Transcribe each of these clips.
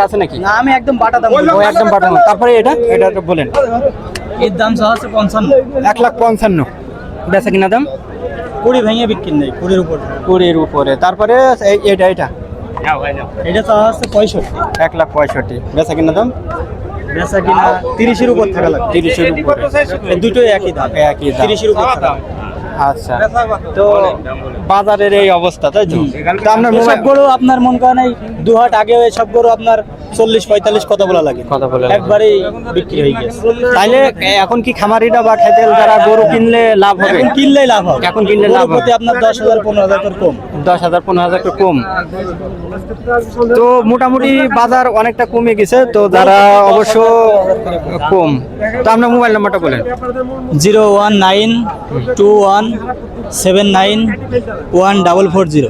আছে নাকি? না আমি একদম বাটা দাম বলি। ও একদম বাটানো। তারপরে এটা বলেন। এর দাম আছে 55। 1,55,000 বেচা কিনা দাম 20 ভেঙে বিক্রি নেই, 20 উপর। 20-এর উপরে। তারপরে এটা এটা আছে 65। 1,65,000 বেচা কিনা দাম বেচা কিনা 30-এর উপর থাকা লাগবে। 30-এর উপরে। এই দুটোই একই দাম। 30-এর উপর থাকা। আচ্ছা, তো বাজারের এই অবস্থা, তাই তো? তো আপনার এসব গরু আপনার মন করেন এই 2 হাট আগে এসব গরু আপনার 40-45 কথা বলা লাগে, একবারেই বিক্রি হয়ে গেছে। তাইলে এখন কি খামারিরা বা খেতেল যারা গরু কিনলে লাভ হবে? এখন কিনলেই লাভ হবে। এখন কিনলে লাভ হবে। প্রতি আপনার 10,000-15,000 করে কম। 10,000-15,000 করে কম। তো মোটামুটি বাজার অনেকটা কমে গেছে, তো যারা অবশ্য কম। তো আপনার মোবাইল নাম্বারটা বলেন। 01921791440।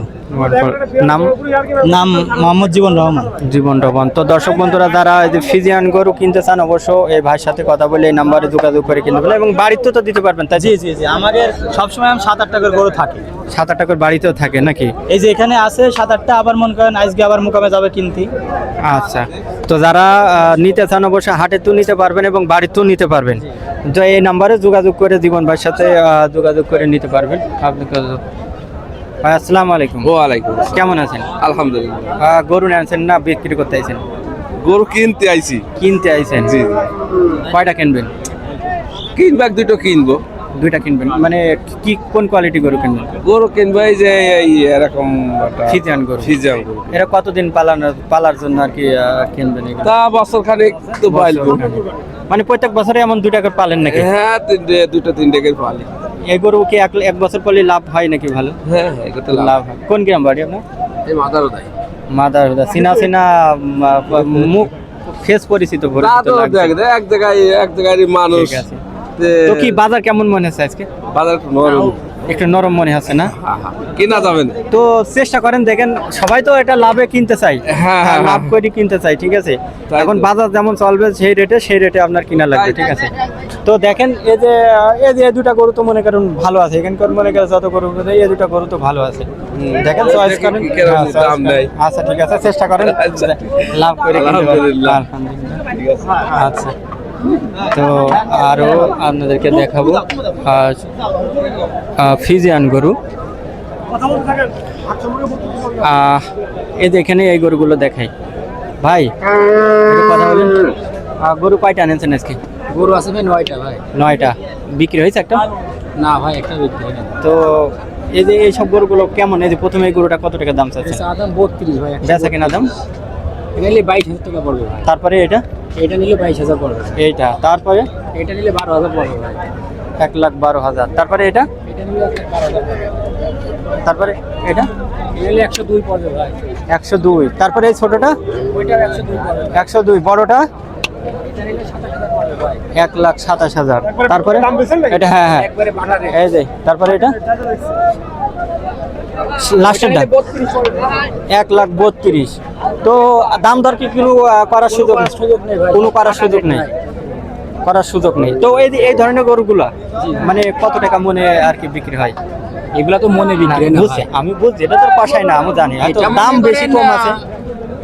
নাম মোহাম্মদ জীবন রহমান। জীবন রহমান। তো দর্শক বন্ধুরা যারা এই যে ফিজিয়ান গরু কিনতে চান, অবশ্য এই ভাইয়ের সাথে কথা বলে এই নাম্বারে যোগাযোগ করে কিনতে পারেন এবং বাড়িতে তো দিতে পারবেন, তাই? জি জি জি, আমাদের সবসময় 7-8 টাকার গরু থাকে। 7-8 টাকার বাড়িতেও থাকে নাকি? এই যে এখানে আছে 7-8টা, আবার মন করেন আজকে আবার মোকামে যাবে কিনতে। আচ্ছা, তো যারা নিতে চান অবশ্যই হাটে তো নিতে পারবেন এবং বাড়িতেও নিতে পারবেন। তো এই নাম্বারে যোগাযোগ করে জীবন ভাইয়ের সাথে যোগাযোগ করে নিতে পারবেন। আপনাকে ভাই আসসালামু আলাইকুম। ওয়ালাইকুম। কেমন আছেন? আলহামদুলিল্লাহ। গরু নিয়েছেন না বিক্রি করতে আইছেন? গরু কিনতে আইছি। কিনতে আইছেন? জি। কয়টা কিনবেন? কিনবো, দুটো কিনবো। দুইটা কিনবেন, মানে কি কোন কোয়ালিটি গরু কিনবেন? গরু কিনবো এই যে এই এরকম ফিজিয়ান গরু। ফিজিয়ান গরু। এরা কতদিন পালার জন্য আর কি কিনবেন এগুলো? তা বছর খানিক তো পাইলবো। মানে প্রত্যেক বছরে এমন 2 টাকা পালেন নাকি? হ্যাঁ, দুটো 3 টাকার পালি। এই গরু কি এক বছর পরে লাভ হয় নাকি? ভালো হ্যাঁ হ্যাঁ, এটা তো লাভ হয়। কোন গ্রাম বাড়ি আপনার? এই মাদারও দেয়। মাদারহুদা। চিনা মুখ ফেস পরিচিত গরু তা তো তো লাগছে। দেখ এক জায়গায় মানুষ। ঠিক আছে। তো কি বাজার কেমন মনে হচ্ছে আজকে? বাজার একটু নরম। একটু নরম মনে হচ্ছে না? কেনা যাবে না। তো চেষ্টা করেন, দেখেন সবাই তো এটা লাভে কিনতে চাই, হ্যাঁ, হ্যাঁ, লাভ করে কিনতে চাই, ঠিক আছে? তাই এখন তো। বাজার যেমন চলবে সেই রেটে আপনার কিনা লাগবে, তাই তো। ঠিক আছে? তো দেখেন এই যে এই দুটা গরু তো মনে করেন ভালো আছে, এখানকার মনে করেন যত গরু আছে, এই দুটা গরু তো ভালো আছে। দেখেন চয়েস করেন। কিরকম দাম নেয়। আচ্ছা ঠিক আছে, চেষ্টা করেন লাভ করে কিনতে পারবেন। আলহামদুলিল্লাহ। আলহামদুলিল্লাহ। ঠিক আছে। আচ্ছা, তো আরো আপনাদেরকে দেখাবো ফিজিয়ান গরু। এই যে এখানে এই গরুগুলো দেখাই ভাই, একটু কথা বলেন। গরু কয়টা আনেছেন আজকে? গরু আছে ভাই 9টা ভাই। 9টা। বিক্রি হয়েছে একটা? না ভাই, একটা বিক্রি হয় না। তো এই যে এইসব গরুগুলো কেমন? এই যে প্রথমে এই গরুটা কত টাকা দাম চাচ্ছে? দাম 32 ভাই। বেচা কিনা দাম? এটা নিলে 22,000 টাকা পড়বে ভাই। তারপরে এটা এটা নিলে 22,000 পড়বে। এইটা তারপরে এটা নিলে 12,000 পড়বে ভাই। 1,12,000। তারপরে এটা এটা নিলে 12,000 পড়বে। তারপরে এটা এটা নিলে 102 পড়বে ভাই। 102। তারপরে এই ছোটটা ওইটা 102 পড়বে। 102। বড়টা এটা নিলে 27,000 পড়বে ভাই। 1,27,000। তারপরে এটা হ্যাঁ হ্যাঁ একবারে বানারে। এই যে তারপরে এটা লাস্টেরটা 1,32,000। তো দাম দর কি কোনো করার সুযোগ নেই ভাই। কোনো করার সুযোগ নেই। তো এই ধরনের গরুগুলা মানে কত টাকা মনে আর কি বিক্রি হয়? এগুলা তো মনে বিক্রি না বুঝছি, আমি বুঝছি, এটা তো পাশায় না, আমি জানি হয়তো এটা দাম মনে বেশি করেন কম আছে।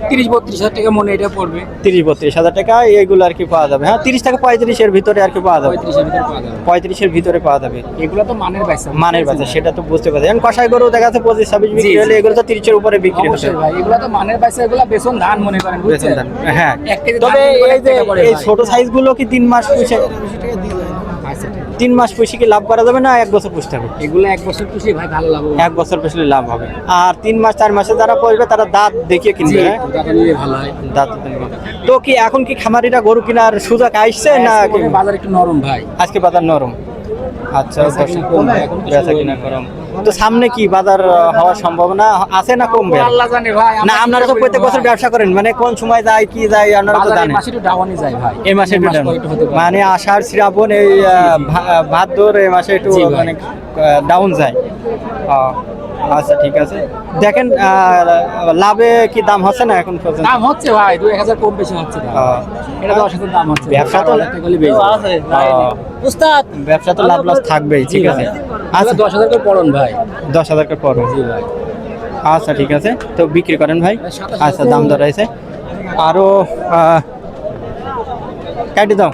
30-32,000 টাকা মনে এটা পড়বে। 30-32,000 টাকা এইগুলো আর কি পাওয়া যাবে। হ্যাঁ, 30 থেকে 35-এর ভিতরে আর কি পাওয়া যাবে। 35,000 ভিতরে পাওয়া যাবে। 35-এর ভিতরে পাওয়া যাবে। এগুলা তো মানের বাইসা। মানের বাজার সেটা তো বুঝতে পারছি। এখন কষাই গরু দেখা যাচ্ছে 25-26 বিক্রি হলে এগুলো তো 30-এর উপরে বিক্রি হচ্ছে। অবশ্যই ভাই, এগুলা তো মানের বাইসা, এগুলা বেসন ধান মনে করেন, বুঝছেন? হ্যাঁ, 1 কেজি তবে ধান এই যে পড়ে এই ভাই। ছোট সাইজগুলো কি 3 মাস পুষে, 3 মাস পুষে কি লাভ করা যাবে না 1 বছর পুষতে হবে? এগুলা 1 বছর পুষে ভাই ভালো লাভ হবে। 1 বছর পুষলে লাভ হবে। আর 3 মাস 4 মাসে যারা পড়বে তারা দাঁত দেখিয়ে কিনবে। হ্যাঁ, টাকা নিলে ভালো হয়। দাঁত দেখবে। তো কি এখন কি খামারিরা গরু কেনার সুযোগ আসছে না? আজকে বাজার একটু নরম ভাই। আজকে বাজার নরম। আচ্ছা, বেচা কিনা কম, এখন কিছু বেচা কিনা কম। তো সামনে কি বাজার হওয়ার সম্ভাবনা আছে না কমবে? আল্লাহ জানে ভাই। না, আপনারা তো প্রত্যেক বছর ব্যবসা করেন, মানে কোন সময় যায় কি যায় আপনারা তো জানেন। মাসে একটু ডাউনই যায় ভাই। এই মাসে একটু down। মানে আষাঢ় শ্রাবণ এই ভাদ্র এই মাসে একটু জি ভাই। মানে ডাউন যায়। আচ্ছা ঠিক আছে, দেখেন লাভে কি দাম হচ্ছে না এখন পর্যন্ত? দাম হচ্ছে ভাই, 2,000 কম বেশি হচ্ছে দাম। এটা 10,000 দাম হচ্ছে। ব্যবসা তো উস্তাদ, ব্যবসা তো লাভ লস থাকবেই, ঠিক আছে। আচ্ছা 10,000 করে পড়ন ভাই। 10,000 টাকা পড়ো। জি ভাই। আচ্ছা ঠিক আছে, তো বিক্রি করেন ভাই। আচ্ছা, দাম দর আছে। আরো কাটি দাও